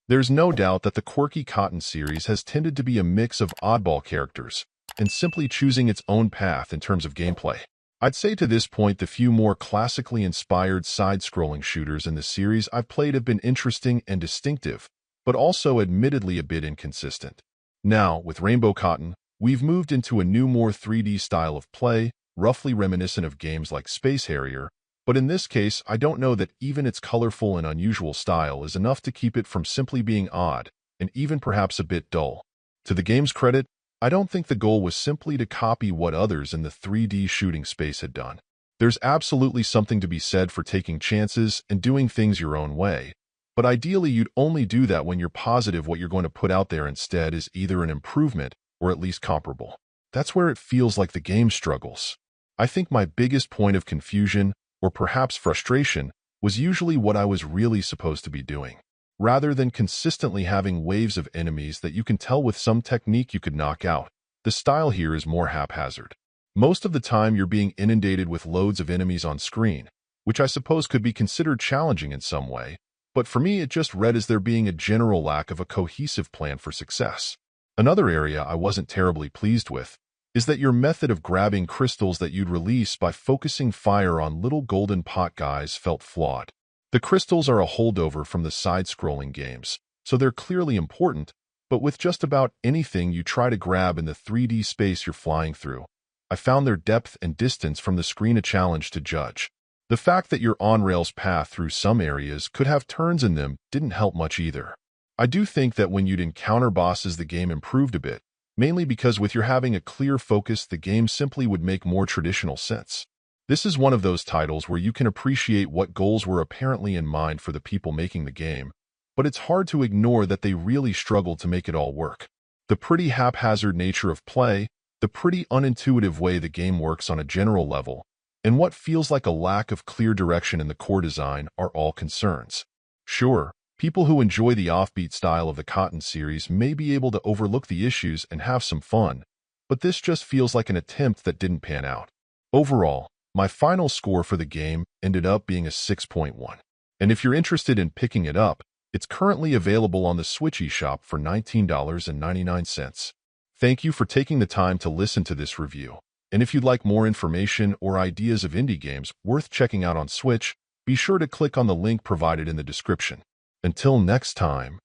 There's no doubt that the quirky Cotton series has tended to be a mix of oddball characters and simply choosing its own path in terms of gameplay. I'd say to this point the few more classically inspired side-scrolling shooters in the series I've played have been interesting and distinctive, but also admittedly a bit inconsistent. Now, with Rainbow Cotton, we've moved into a new more 3D style of play, roughly reminiscent of games like Space Harrier, but in this case I don't know that even its colorful and unusual style is enough to keep it from simply being odd, and even perhaps a bit dull. To the game's credit, I don't think the goal was simply to copy what others in the 3D shooting space had done. There's absolutely something to be said for taking chances and doing things your own way, but ideally you'd only do that when you're positive what you're going to put out there instead is either an improvement or at least comparable. That's where it feels like the game struggles. I think my biggest point of confusion, or perhaps frustration, was usually what I was really supposed to be doing. Rather than consistently having waves of enemies that you can tell with some technique you could knock out, the style here is more haphazard. Most of the time you're being inundated with loads of enemies on screen, which I suppose could be considered challenging in some way, but for me it just read as there being a general lack of a cohesive plan for success. Another area I wasn't terribly pleased with is that your method of grabbing crystals that you'd release by focusing fire on little golden pot guys felt flawed. The crystals are a holdover from the side-scrolling games, so they're clearly important, but with just about anything you try to grab in the 3D space you're flying through, I found their depth and distance from the screen a challenge to judge. The fact that your on-rails path through some areas could have turns in them didn't help much either. I do think that when you'd encounter bosses the game improved a bit, mainly because with your having a clear focus the game simply would make more traditional sense. This is one of those titles where you can appreciate what goals were apparently in mind for the people making the game, but it's hard to ignore that they really struggled to make it all work. The pretty haphazard nature of play, the pretty unintuitive way the game works on a general level, and what feels like a lack of clear direction in the core design are all concerns. Sure, people who enjoy the offbeat style of the Cotton series may be able to overlook the issues and have some fun, but this just feels like an attempt that didn't pan out. Overall, my final score for the game ended up being a 6.1. And if you're interested in picking it up, it's currently available on the Switch eShop for $19.99. Thank you for taking the time to listen to this review. And if you'd like more information or ideas of indie games worth checking out on Switch, be sure to click on the link provided in the description. Until next time.